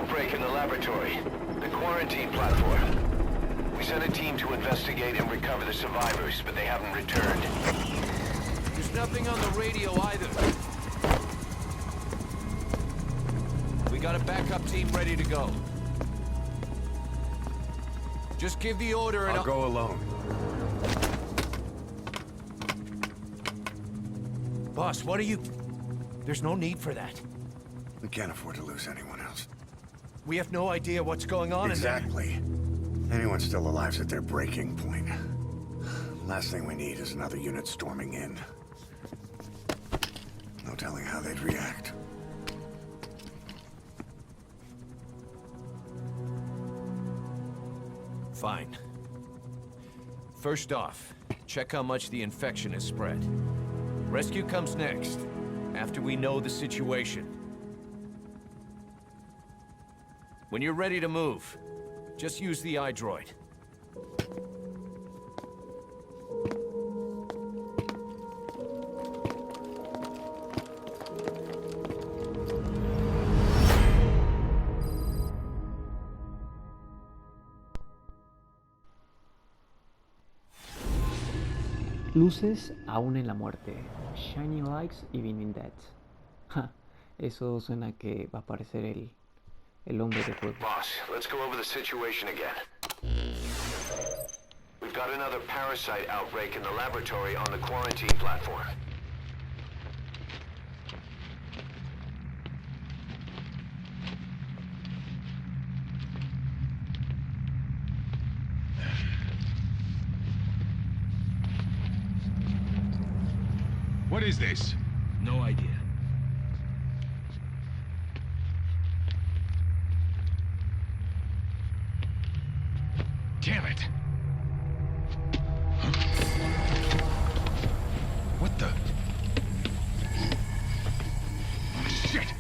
outbreak in the laboratory. The quarantine platform. We sent a team to investigate and recover the survivors, but they haven't returned. There's nothing on the radio either. We got a backup team ready to go. Just give the order and I'll go alone. Boss, what are you... There's no need for that. We can't afford to lose anyone else. We have no idea what's going on Exactly. Anyone still alive's at their breaking point. Last thing we need is another unit storming in. No telling how they'd react. Fine. First off, check how much the infection has spread. Rescue comes next, after we know the situation. When you're ready to move, just use the iDroid. Luces aún en la muerte. Shining lights even in death. Ja, eso suena que va a aparecer el hombre de fuego. Boss, let's go over the situation again. We've got another parasite outbreak in the laboratory on the quarantine platform. What is this? No idea. Damn it! Huh? What the? Shit!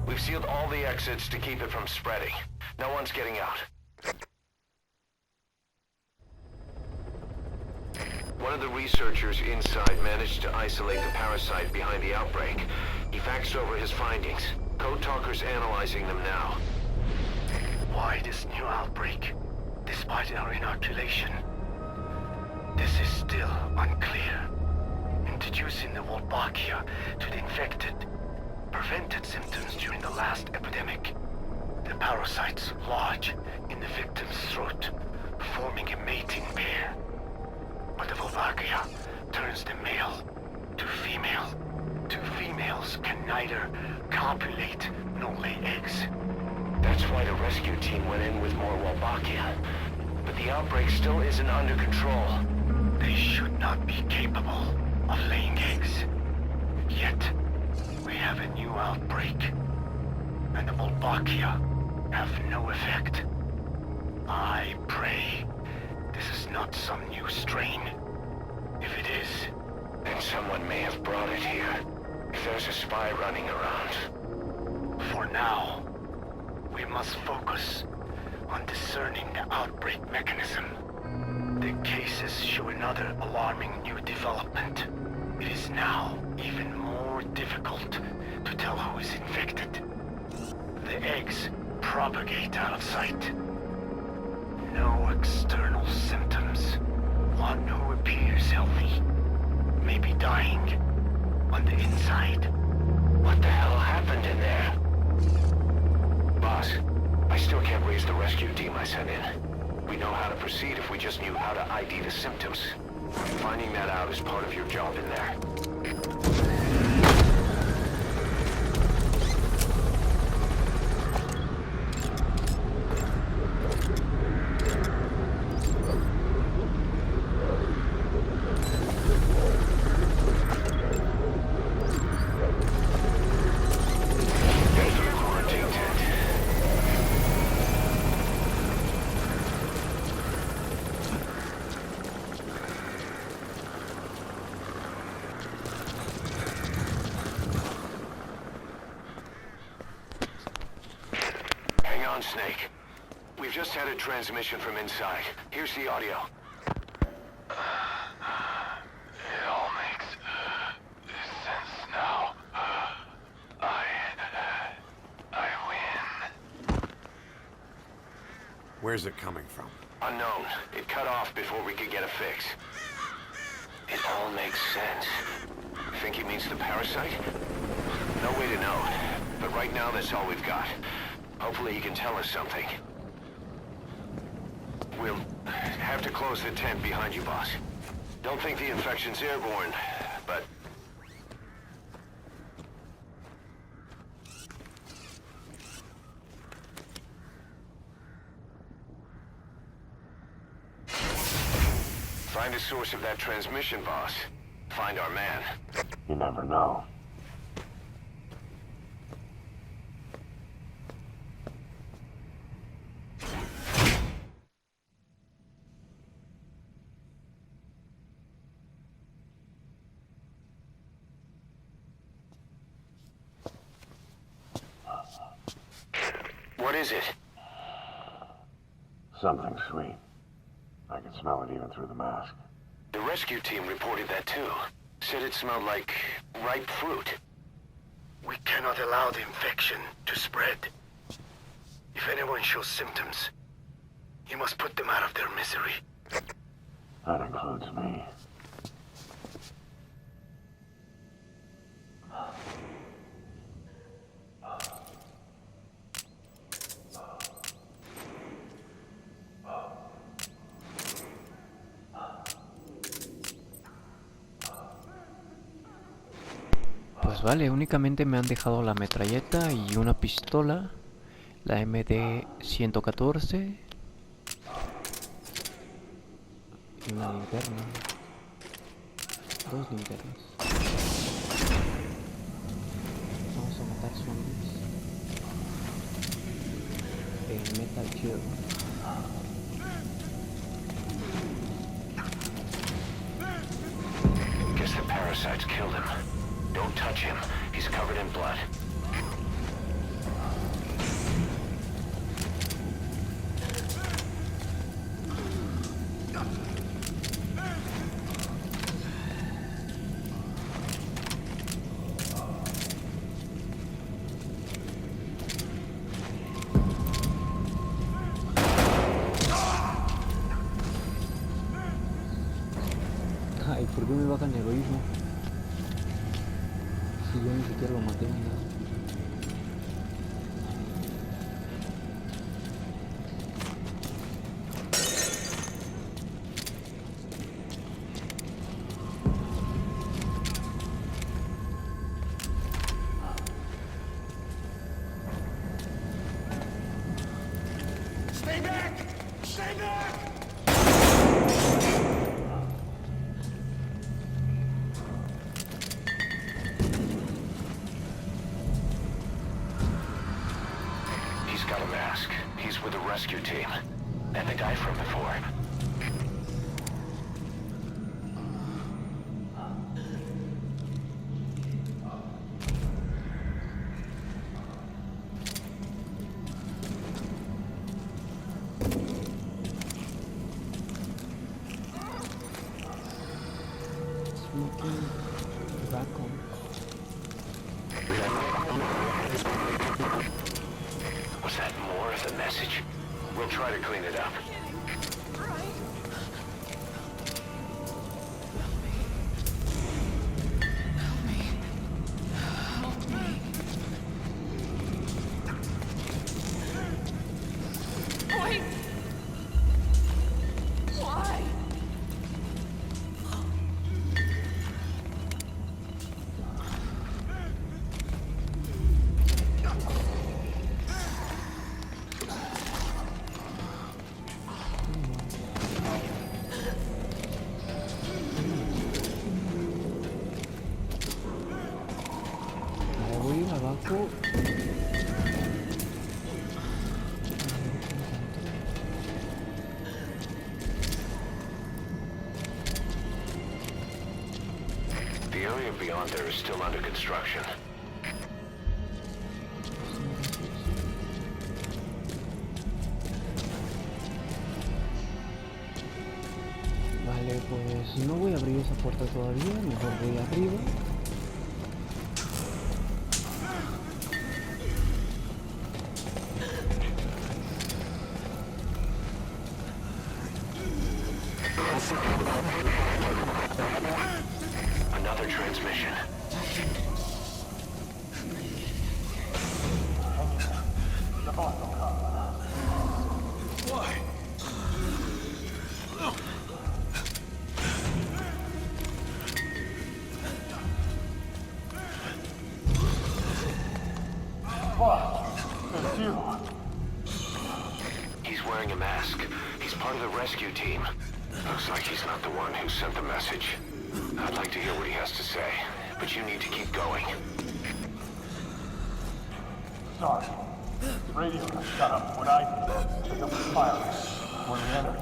We've sealed all the exits to keep it from spreading. No one's getting out. One of the researchers inside managed to isolate the parasite behind the outbreak. He faxed over his findings. Code Talker's analyzing them now. Why this new outbreak, despite our inoculation? This is still unclear. Introducing the Wolbachia to the infected prevented symptoms during the last epidemic. The parasites lodge in the victim's throat, forming a mating pair. But the Wolbachia turns the male to female. Two females can neither copulate nor lay eggs. That's why the rescue team went in with more Wolbachia. But the outbreak still isn't under control. They should not be capable of laying eggs. Yet, we have a new outbreak. And the Wolbachia have no effect. I pray this is not some new strain. If it is, then someone may have brought it here. If there's a spy running around. For now, we must focus on discerning the outbreak mechanism. The cases show another alarming new development. It is now even more difficult to tell who is infected. The eggs propagate out of sight. No external symptoms. One who appears healthy may be dying on the inside. What the hell happened in there? Boss, I still can't raise the rescue team I sent in. We know how to proceed if we just knew how to ID the symptoms. Finding that out is part of your job in there. Snake. We've just had a transmission from inside. Here's the audio. It all makes sense now. I win. Where's it coming from? Unknown. It cut off before we could get a fix. It all makes sense. Think he means the parasite? No way to know. But right now, that's all we've got. Hopefully he can tell us something. We'll have to close the tent behind you, boss. Don't think the infection's airborne, but... Find the source of that transmission, boss. Find our man. You never know. What is it? Something sweet. I can smell it even through the mask. The rescue team reported that too. Said it smelled like ripe fruit. We cannot allow the infection to spread. If anyone shows symptoms, you must put them out of their misery. That includes me. Pues vale, únicamente me han dejado la metralleta y una pistola, la MD 114 y una linterna, 2 linternas. Vamos a matar zombies. El Metal Gear. Guess the parasites killed him. Don't touch him. He's covered in blood. Ay, ¿por qué me bajan heroísmo? Si yo ni siquiera lo maté ni nada. Stay back! Stay back! He's got a mask. He's with the rescue team. And the guy from before. Smoking raccoon. Was that more of the message? We'll try to clean it up. Why? Why? Voy a ir abajo. The area beyond there is still under construction. Vale, Pues no voy a abrir esa puerta todavía, mejor voy arriba. Another transmission. He's wearing a mask. He's part of the rescue team. Looks like he's not the one who sent the message. I'd like to hear what he has to say, but you need to keep going. Sorry. The radio got shut up when I picked up the firing when we entered.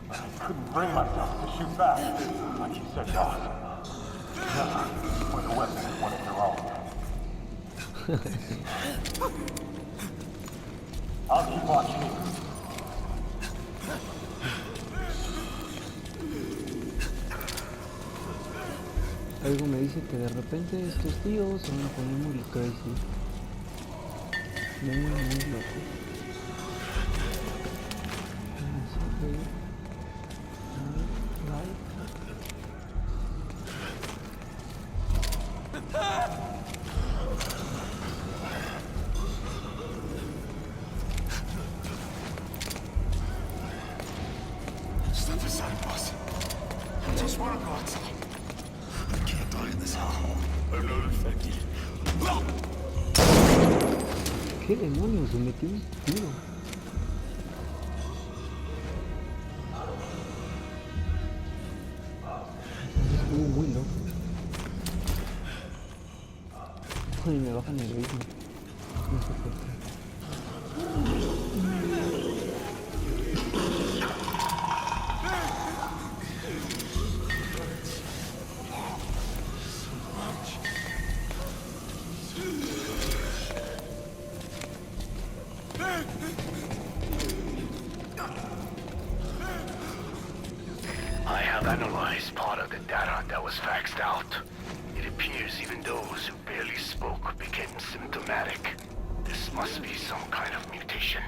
But I couldn't bring myself to shoot back, like you said, Doc. Never with a weapon when it's your own. I'll keep watching you. Algo me dice que de repente estos tíos se van a poner muy crazy. Muy locos. Step aside, boss. I just want to go outside. I can't die in this hellhole. I'm not infected. ¿Qué demonios? Se metió un tiro. Estuvo muy loco. Ay, me bajan el ritmo. No sé por qué. I have analyzed part of the data that was faxed out. It appears even those who barely spoke became symptomatic. This must be some kind of mutation.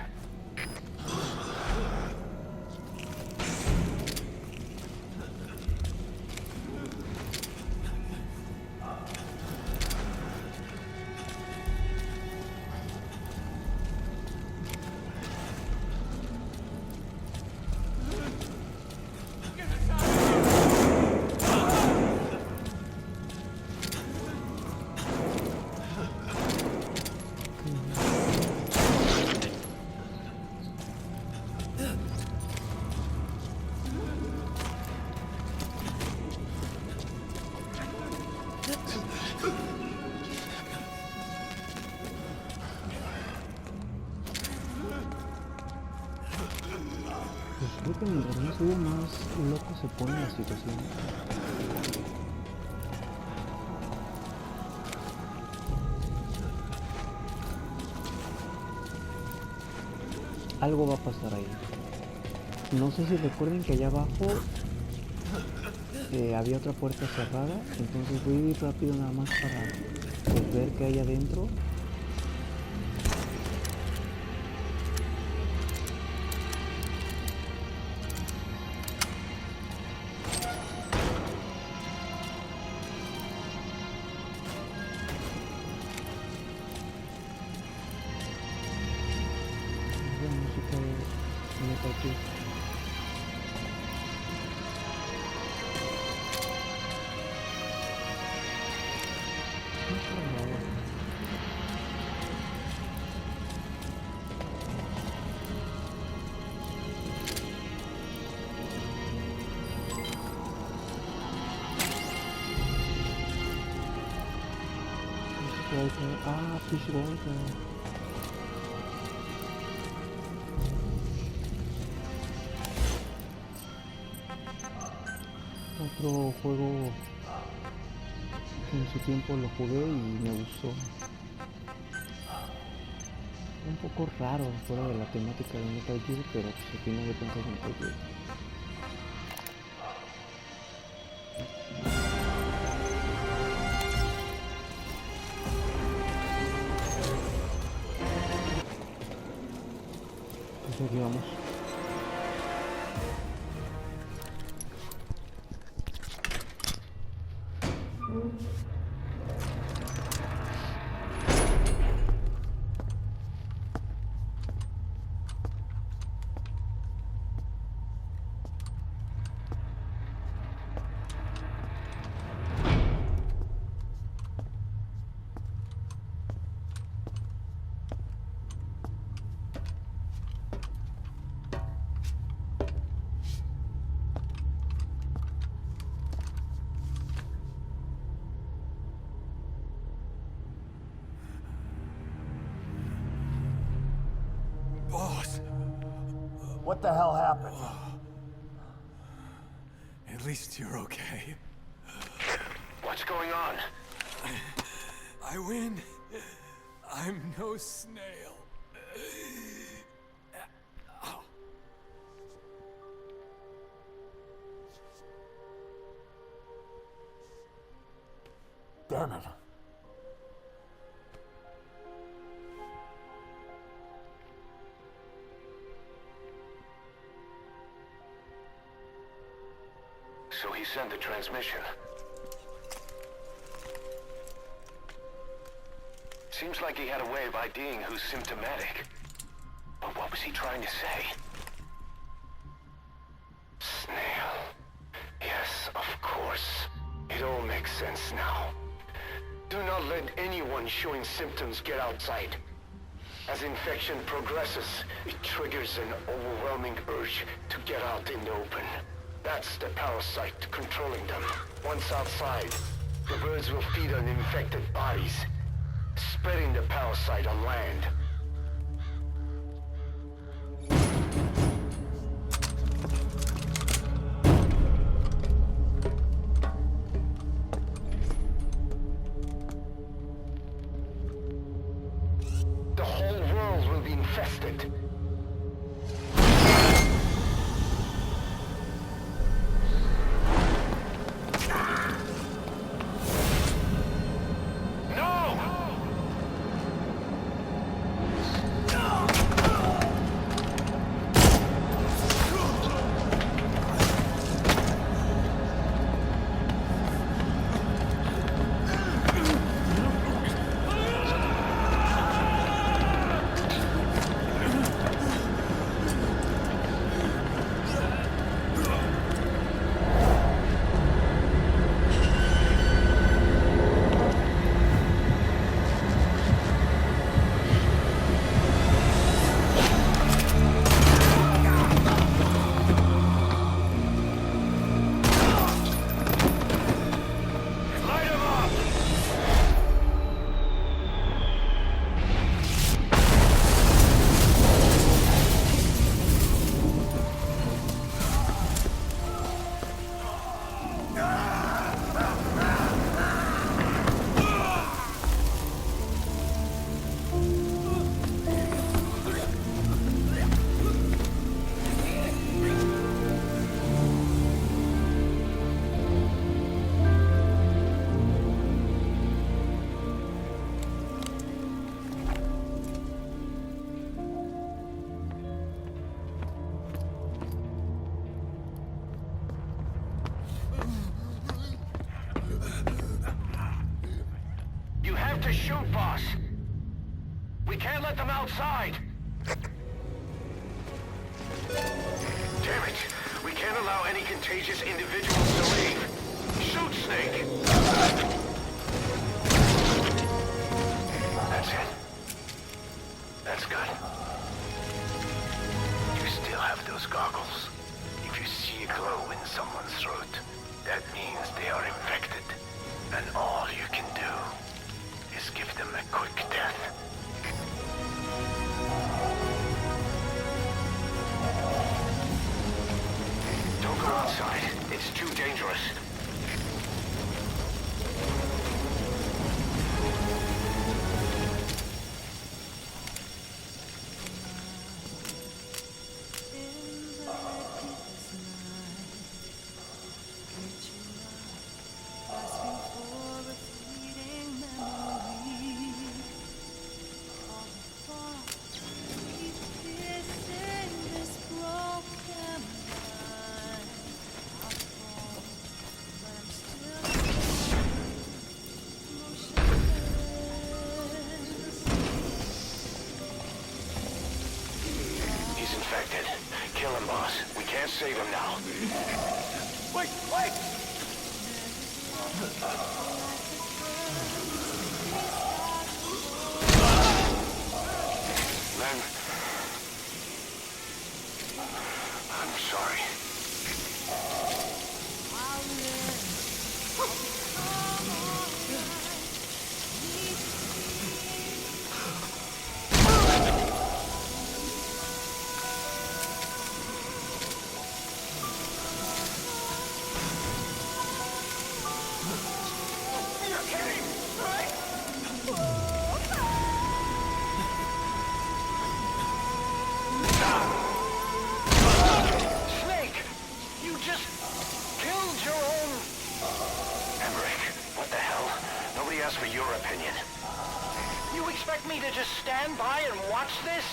Creo que mientras más subo, más loco se pone la situación. Algo va a pasar ahí. No sé si recuerden que allá abajo había otra puerta cerrada, entonces voy a ir rápido nada más para pues, ver qué hay adentro. Música de Metal Gear. Ah, Fish Walker. Otro juego que en su tiempo lo jugué y me gustó. Un poco raro fuera de la temática de Metal Gear, pero pues al final de cuentas Metal Gear. Pues aquí vamos. Boss, What the hell happened? at least you're okay. What's going on? I win. I'm no snail. Damn it. So he sent the transmission. Seems like he had a way of IDing who's symptomatic. But what was he trying to say? Snail. Yes, of course. It all makes sense now. Do not let anyone showing symptoms get outside. As infection progresses, it triggers an overwhelming urge to get out in the open. That's the parasite controlling them. Once outside, the birds will feed on infected bodies, spreading the parasite on land. The whole world will be infested. You have to shoot, boss. We can't let them outside. Damn it. We can't allow any contagious individuals to leave. Shoot, Snake. That's it. That's good. You still have those goggles. If you see a glow in someone's throat, that means they are infected. And all you can do is give them a quick death. Don't go outside. It's too dangerous. save him now. Wait, wait! Len, I'm sorry. You're kidding, right? Snake! You just killed your own... Emmerich, what the hell? Nobody asked for your opinion. You expect me to just stand by and watch this?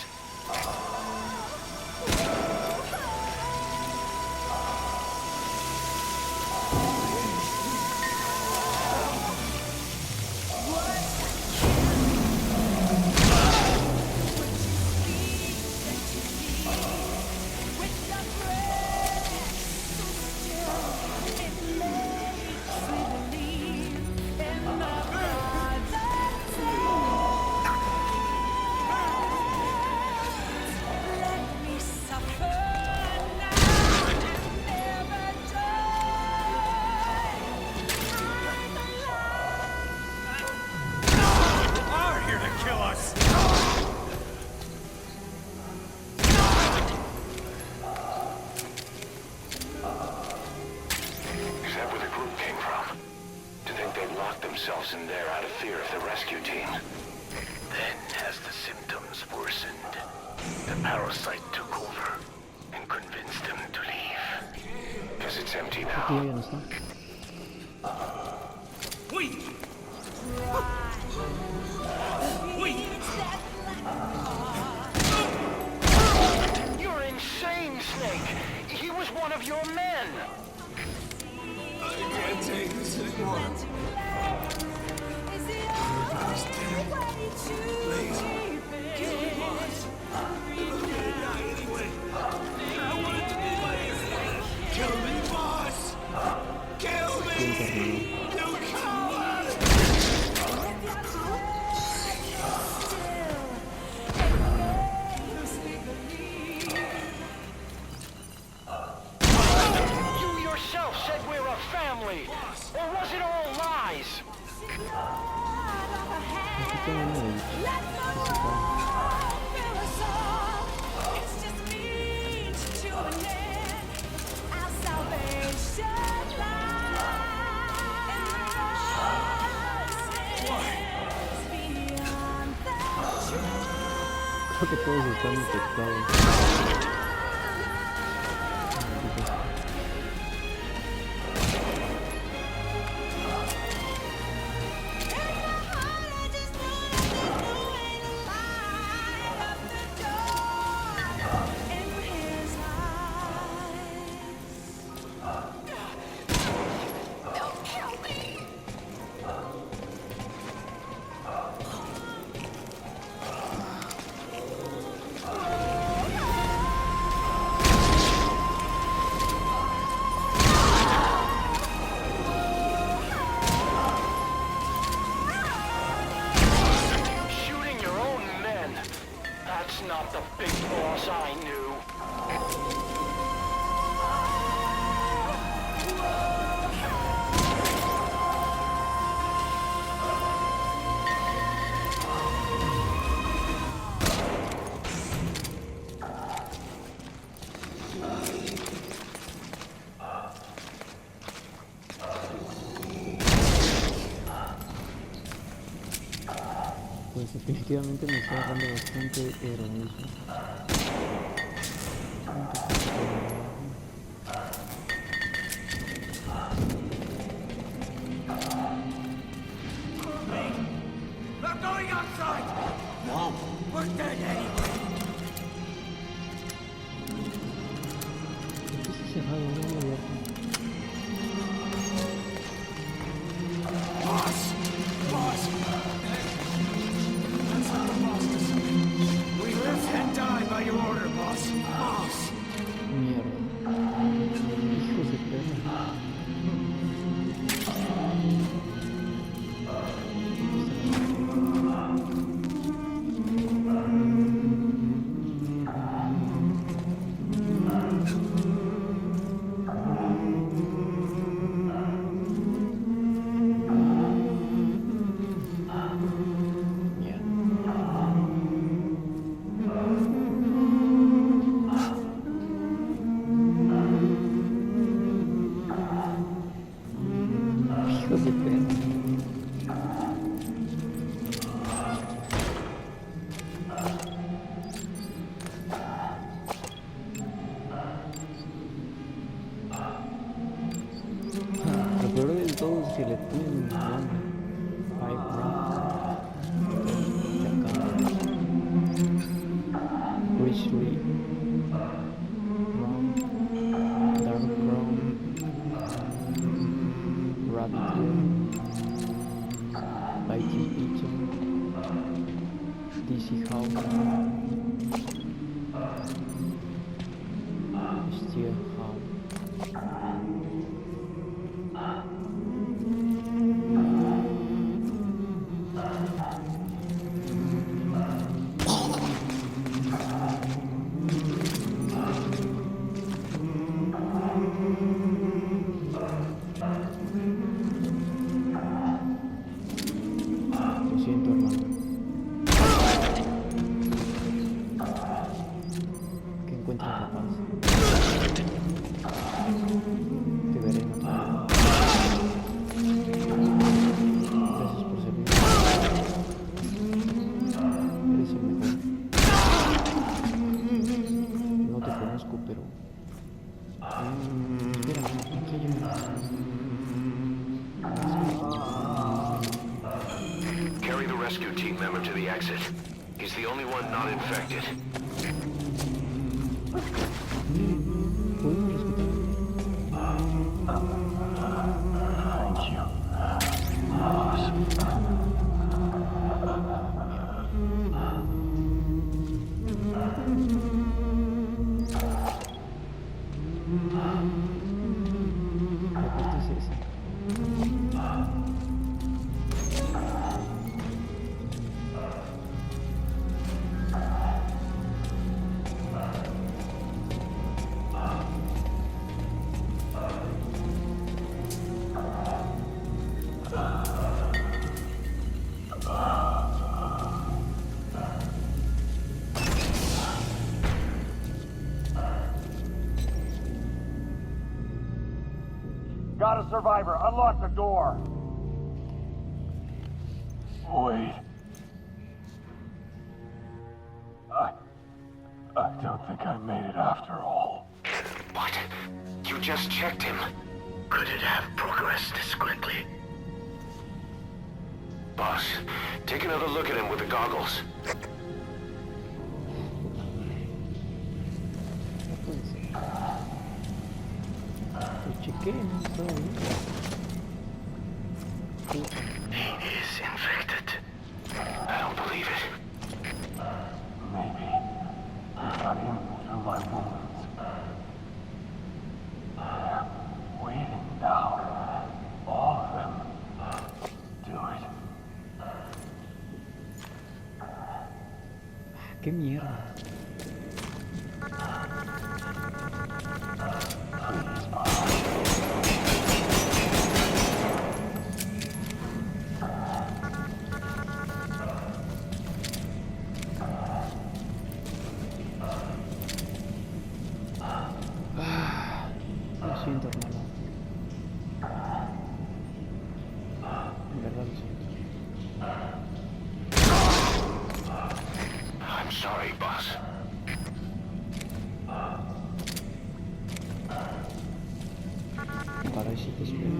Are here to kill us! Is that where the group came from? To think they'd locked themselves in there out of fear of the rescue team. Then, as the symptoms worsened, the parasite took over and convinced them to leave. Guess it's empty Tío, now. ya no está. Wait! Wait! You're insane, Snake! He was one of your men! I can't take this anymore. Everybody's dead. Please, kill me, boss. I'm gonna die anyway. I want it to be my end. Kill me, boss! Kill me! You coward! You yourself said we're a family! Or was it all lies? Aquí tengo uno de creo que todos están infectados. Shooting your own men. That's not the big boss I knew. Pues definitivamente me está dando bastante heroísmo. Not going outside! No, we're dead anyway. ¿Por qué está cerrado? No lo abierto. Boss! Boss! That's not the boss to say. We live and die by your order, boss. Boss! Mierda. si le tuve un 5 Richly Brown, Dark Brown, Rabbit Tail, Biting Pigeon, DC House, Steel House. Lo siento, hermano. Que encuentres la paz. Te veré en otra vida. Gracias por servir. Eres el mejor. No te conozco, pero... Espera, aquí hay una... Carry the rescue team member to the exit. He's the only one not infected. ¿Podemos rescatar? Thank you. Boss. La parte es esa. Got a survivor. Unlock the door. Wait. I don't think I made it after all. What? You just checked him. Could it have progressed this quickly? Boss, take another look at him with the goggles. No puede ser. Lo chequé, no estaba bien. Puta. He is infected. I don't believe it. Maybe I got in through my wounds. They're waiting now. All of them. Do it. ¿Qué mierda? Please, boss. Lo siento, hermano. En verdad lo siento. I'm sorry, boss. Para eso te espero.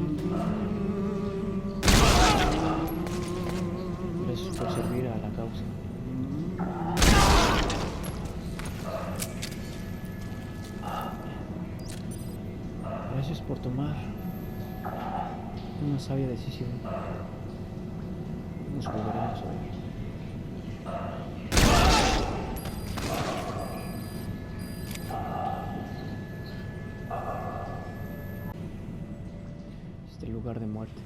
Gracias por servir a la causa. Gracias por tomar una sabia decisión. Nos volveremos a ver. Este lugar de muerte.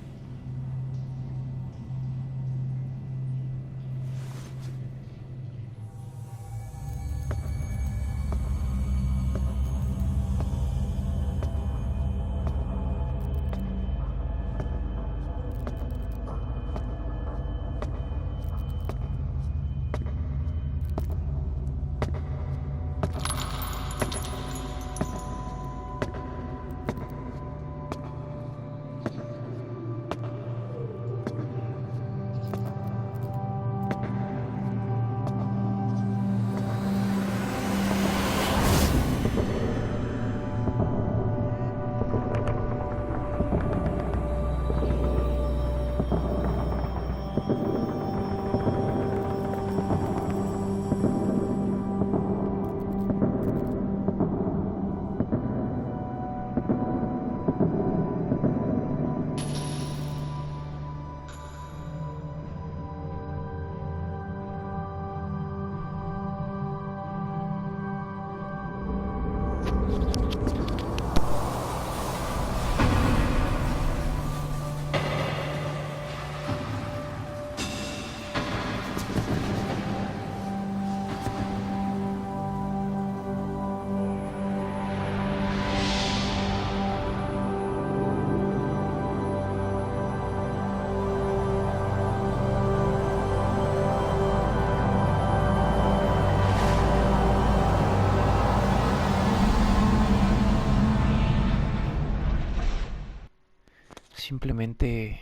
simplemente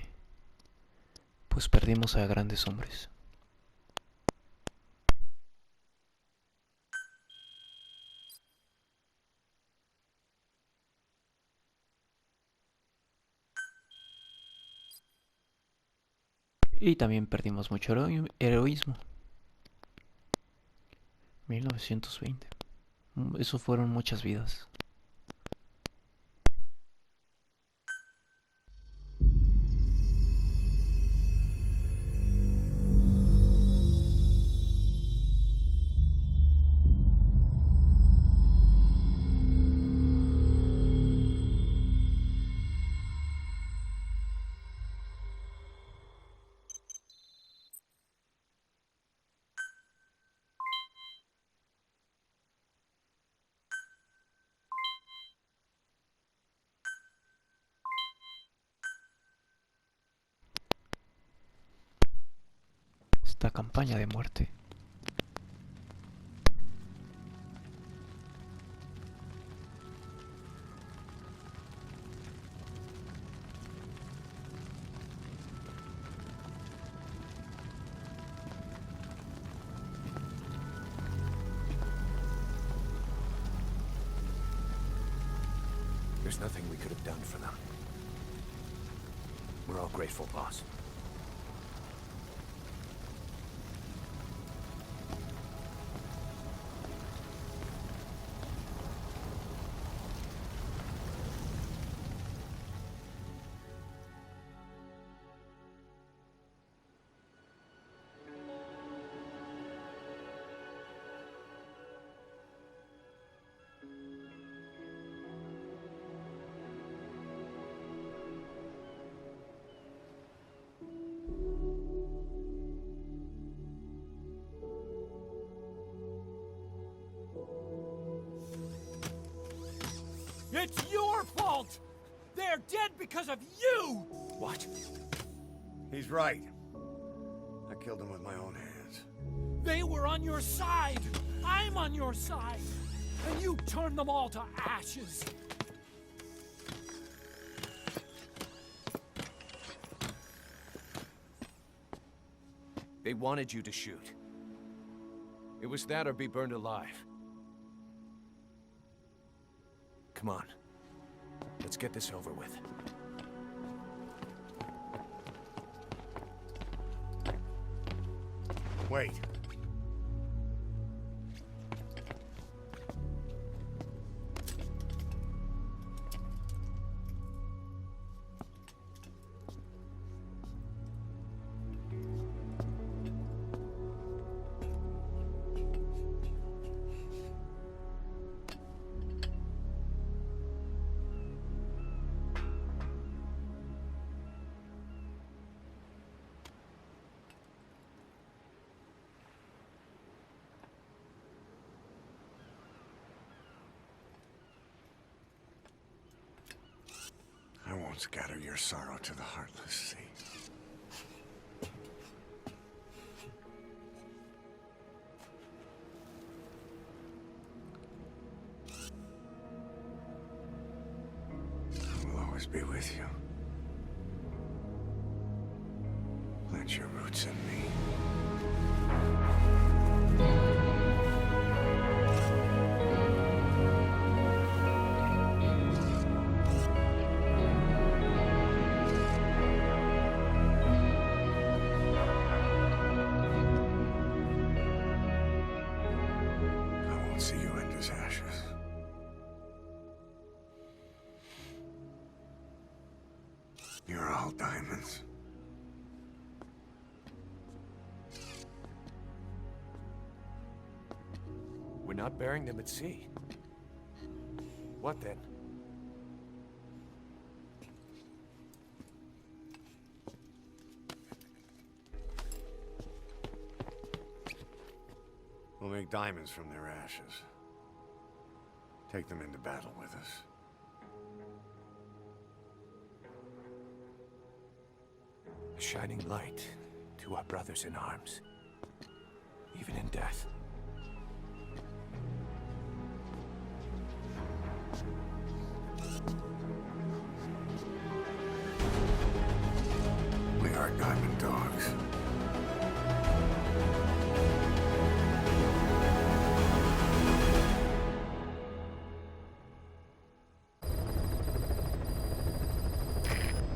pues perdimos a grandes hombres. Y también perdimos mucho heroísmo. 1920. Eso fueron muchas vidas. Esta campaña de muerte. There's nothing we could have done for them. We're all grateful, boss. It's your fault! They're dead because of you! What? He's right. I killed him with my own hands. They were on your side! I'm on your side! And you turned them all to ashes! They wanted you to shoot. It was that or be burned alive. Come on. Let's get this over with. Wait. I won't scatter your sorrow to the heartless sea. I will always be with you. Plant your roots in me. I won't see you end as ashes. You're all diamonds. We're not burying them at sea. What then? We'll make diamonds from their ashes. Take them into battle with us. A shining light to our brothers in arms. Even in death.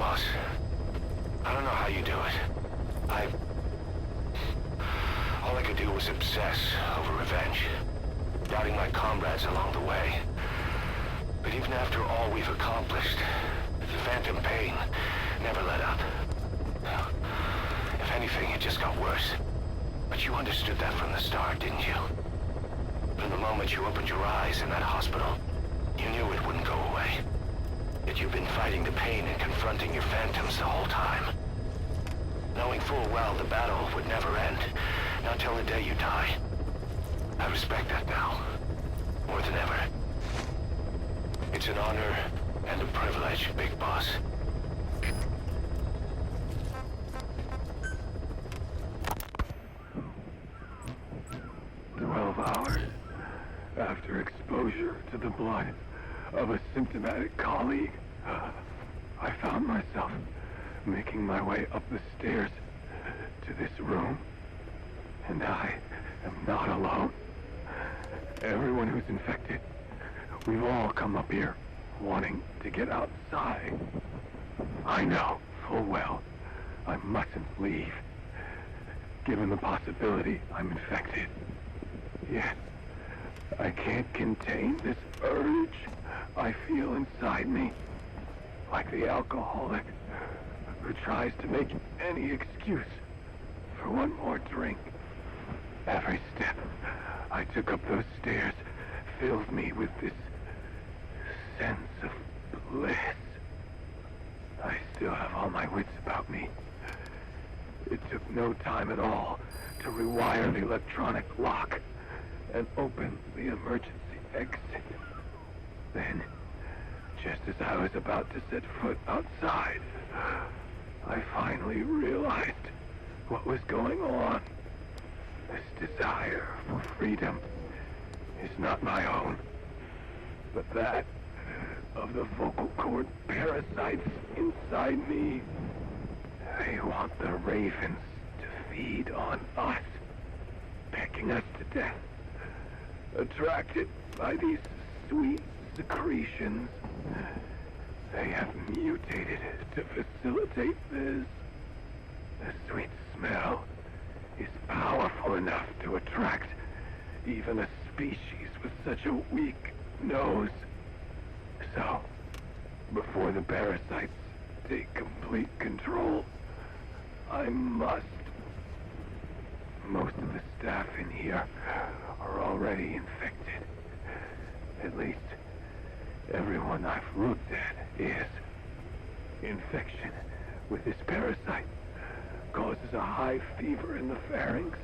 boss. I don't know how you do it. All I could do was obsess over revenge, doubting my comrades along the way. But even after all we've accomplished, the phantom pain never let up. If anything, it just got worse. But you understood that from the start, didn't you? From the moment you opened your eyes in that hospital, you knew it wouldn't go away. That you've been fighting the pain and confronting your phantoms the whole time. Knowing full well the battle would never end, not till the day you die. I respect that now, more than ever. It's an honor and a privilege, Big Boss. Hours after exposure to the blood of a symptomatic colleague, I found myself making my way up the stairs to this room. And I am not alone. Everyone who's infected, we've all come up here wanting to get outside. I know full well I mustn't leave, given the possibility I'm infected. Yet, I can't contain this urge I feel inside me, like the alcoholic who tries to make any excuse for one more drink. Every step I took up those stairs filled me with this sense of bliss. I still have all my wits about me. It took no time at all to rewire the electronic lock and open the emergency exit. Then, just as I was about to set foot outside, I finally realized what was going on. This desire for freedom is not my own, but that of the vocal cord parasites inside me. They want the ravens to feed on us, pecking us to death. Attracted by these sweet secretions, they have mutated to facilitate this. The sweet smell is powerful enough to attract even a species with such a weak nose. So, before the parasites take complete control, I must. Most of the staff in here are already infected. At least, everyone I've looked at is. Infection with this parasite causes a high fever in the pharynx.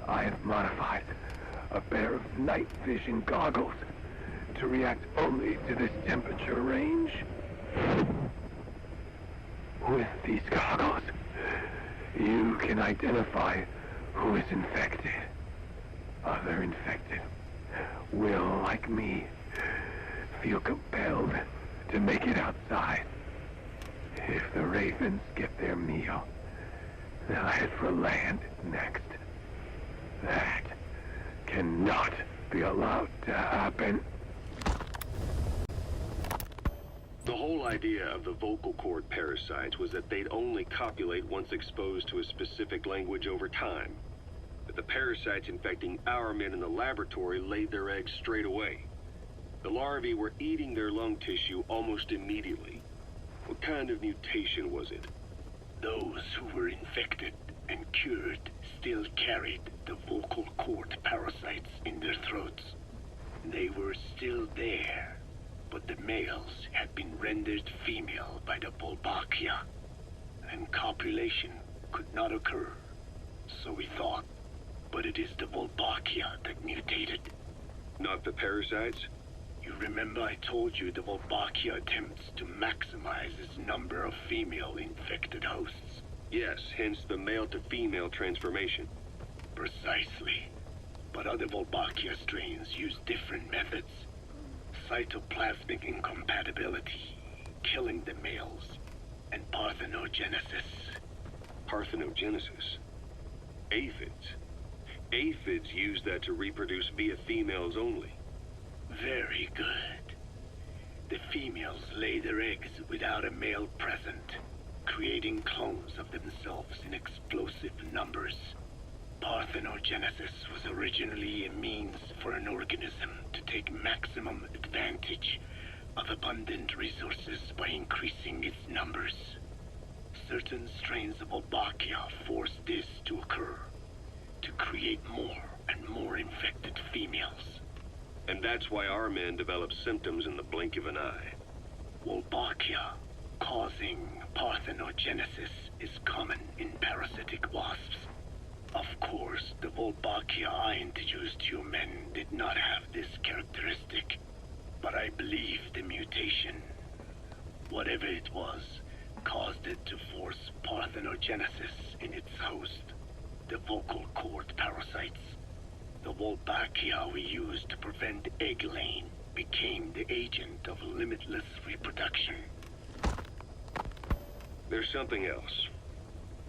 I have modified a pair of night vision goggles to react only to this temperature range. With these goggles, you can identify who is infected. Other infected will, like me, feel compelled to make it outside. If the ravens get their meal, they'll head for land next. That cannot be allowed to happen. The whole idea of the vocal cord parasites was that they'd only copulate once exposed to a specific language over time. But the parasites infecting our men in the laboratory laid their eggs straight away. The larvae were eating their lung tissue almost immediately. What kind of mutation was it? Those who were infected and cured still carried the vocal cord parasites in their throats. They were still there, but the males had been rendered female by the Volbachia, and copulation could not occur. So we thought, but it is the Volbachia that mutated. Not the parasites? You remember I told you the Volbachia attempts to maximize its number of female infected hosts? Yes, hence the male-to-female transformation. Precisely. But other Volbachia strains use different methods. Cytoplasmic incompatibility, killing the males, and parthenogenesis. Parthenogenesis? Aphids? Aphids use that to reproduce via females only. Very good. The females lay their eggs without a male present, creating clones of themselves in explosive numbers. Parthenogenesis was originally a means for an organism to take maximum advantage of abundant resources by increasing its numbers. Certain strains of Wolbachia force this to occur, to create more and more infected females. And that's why our men develop symptoms in the blink of an eye. Wolbachia, causing parthenogenesis, is common in parasitic wasps. Of course, the Wolbachia I introduced to you men did not have this characteristic, but I believe the mutation, whatever it was, caused it to force parthenogenesis in its host, the vocal cord parasites. The Wolbachia we used to prevent egg laying became the agent of limitless reproduction. There's something else.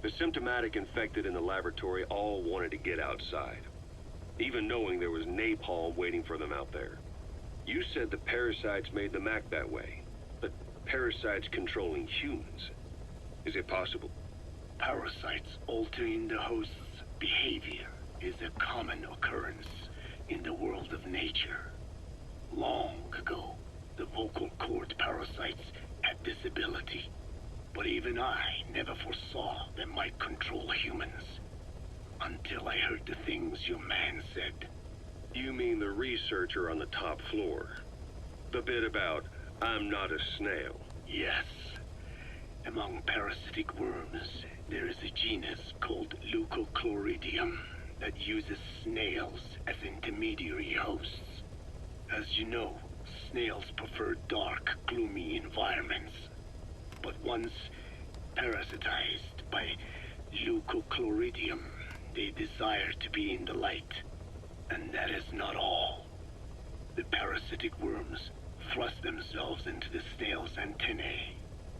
The symptomatic infected in the laboratory all wanted to get outside, even knowing there was napalm waiting for them out there. You said the parasites made them act that way, but parasites controlling humans. Is it possible? Parasites altering the host's behavior is a common occurrence in the world of nature. Long ago, the vocal cord parasites had this ability, but even I never foresaw they might control humans. Until I heard the things your man said. You mean the researcher on the top floor? The bit about, I'm not a snail. Yes. Among parasitic worms, there is a genus called Leucochloridium that uses snails as intermediary hosts. As you know, snails prefer dark, gloomy environments. But once parasitized by Leucochloridium, they desire to be in the light. And that is not all. The parasitic worms thrust themselves into the snail's antennae,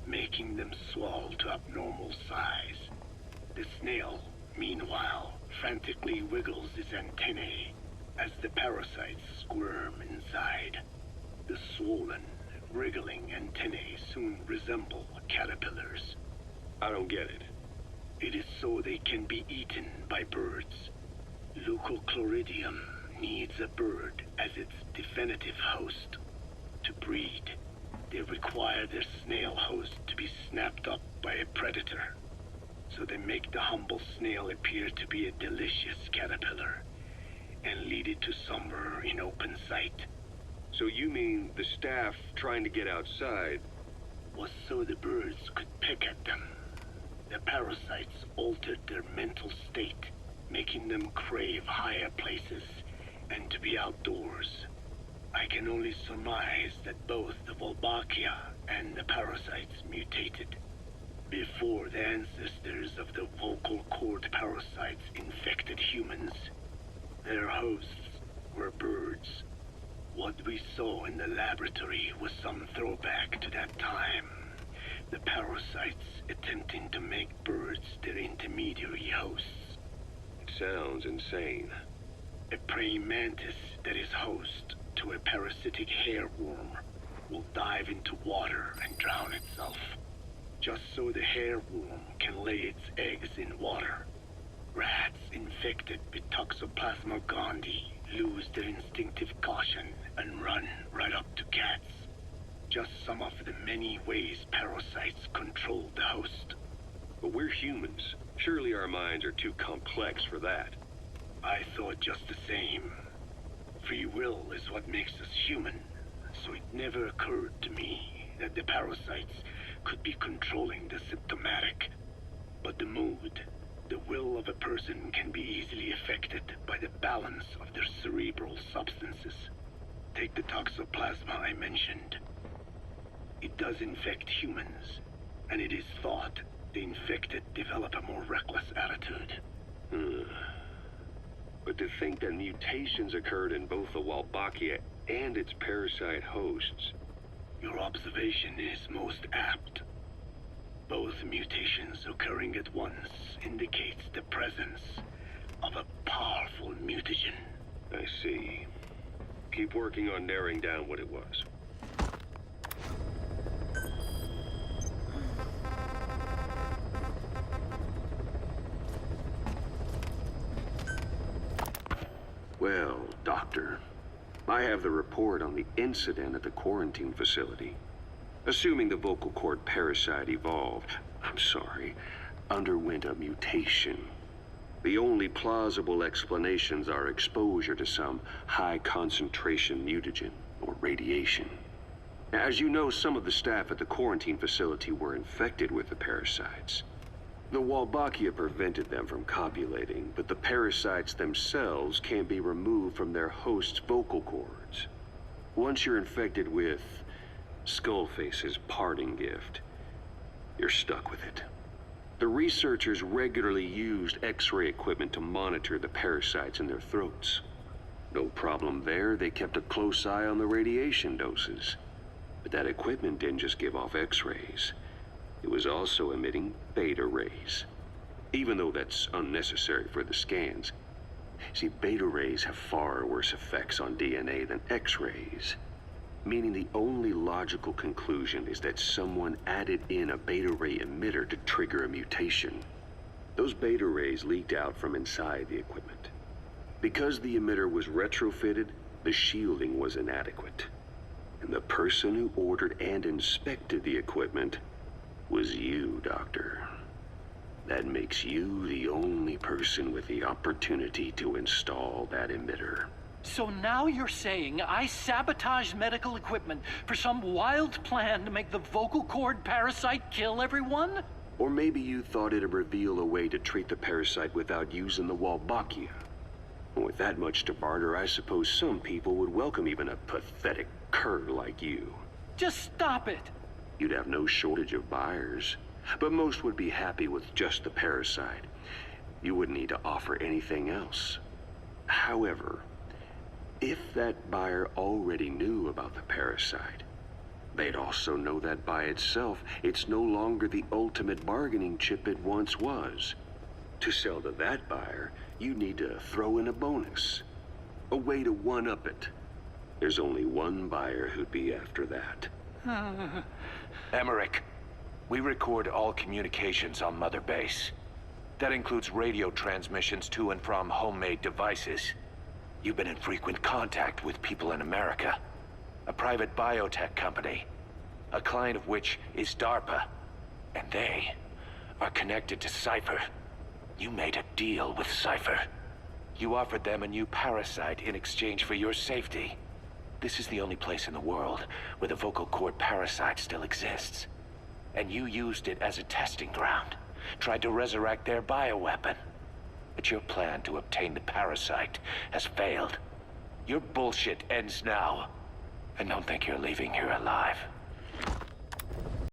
making them swell to abnormal size. The snail, meanwhile, frantically wiggles its antennae as the parasites squirm inside. The swollen, wriggling antennae soon resemble caterpillars. I don't get it. It is so they can be eaten by birds. Leucochloridium needs a bird as its definitive host. To breed, they require their snail host to be snapped up by a predator. So they make the humble snail appear to be a delicious caterpillar and lead it to somewhere in open sight. So you mean the staff trying to get outside was so the birds could peck at them. The parasites altered their mental state, making them crave higher places and to be outdoors. I can only surmise that both the Wolbachia and the parasites mutated before the ancestors of the vocal cord parasites infected humans. Their hosts were birds. What we saw in the laboratory was some throwback to that time. The parasites attempting to make birds their intermediary hosts. It sounds insane. A praying mantis that is host to a parasitic hairworm will dive into water and drown itself, just so the hairworm can lay its eggs in water. Rats infected with Toxoplasma gondii lose their instinctive caution and run right up to cats. Just some of the many ways parasites control the host. But we're humans. Surely our minds are too complex for that. I thought just the same. Free will is what makes us human, so it never occurred to me that the parasites could be controlling the symptomatic. But the mood, the will of a person can be easily affected by the balance of their cerebral substances. Take the toxoplasma I mentioned. It does infect humans, and it is thought the infected develop a more reckless attitude. But to think that mutations occurred in both the Wolbachia and its parasite hosts. Your observation is most apt. Both mutations occurring at once indicates the presence of a powerful mutagen. I see. Keep working on narrowing down what it was. Well, Doctor, I have the report on the incident at the quarantine facility. Assuming the vocal cord parasite underwent a mutation. The only plausible explanations are exposure to some high-concentration mutagen, or radiation. As you know, some of the staff at the quarantine facility were infected with the parasites. The Wolbachia prevented them from copulating, but the parasites themselves can't be removed from their host's vocal cords. Once you're infected with Skullface's parting gift, you're stuck with it. The researchers regularly used X-ray equipment to monitor the parasites in their throats. No problem there, they kept a close eye on the radiation doses. But that equipment didn't just give off X-rays. It was also emitting beta rays. Even though that's unnecessary for the scans. See, beta rays have far worse effects on DNA than X-rays. Meaning the only logical conclusion is that someone added in a beta ray emitter to trigger a mutation. Those beta rays leaked out from inside the equipment. Because the emitter was retrofitted, the shielding was inadequate. And the person who ordered and inspected the equipment was you, Doctor. That makes you the only person with the opportunity to install that emitter. So now you're saying I sabotaged medical equipment for some wild plan to make the vocal cord parasite kill everyone? Or maybe you thought it'd reveal a way to treat the parasite without using the Wolbachia. With that much to barter, I suppose some people would welcome even a pathetic cur like you. Just stop it! You'd have no shortage of buyers, but most would be happy with just the parasite. You wouldn't need to offer anything else. However, if that buyer already knew about the parasite, they'd also know that by itself, it's no longer the ultimate bargaining chip it once was. To sell to that buyer, you need to throw in a bonus. A way to one-up it. There's only one buyer who'd be after that. Emmerich, we record all communications on Mother Base. That includes radio transmissions to and from homemade devices. You've been in frequent contact with people in America. A private biotech company. A client of which is DARPA. And they are connected to Cypher. You made a deal with Cypher. You offered them a new parasite in exchange for your safety. This is the only place in the world where the vocal cord parasite still exists. And you used it as a testing ground. Tried to resurrect their bioweapon. But your plan to obtain the parasite has failed. Your bullshit ends now. And don't think you're leaving here alive.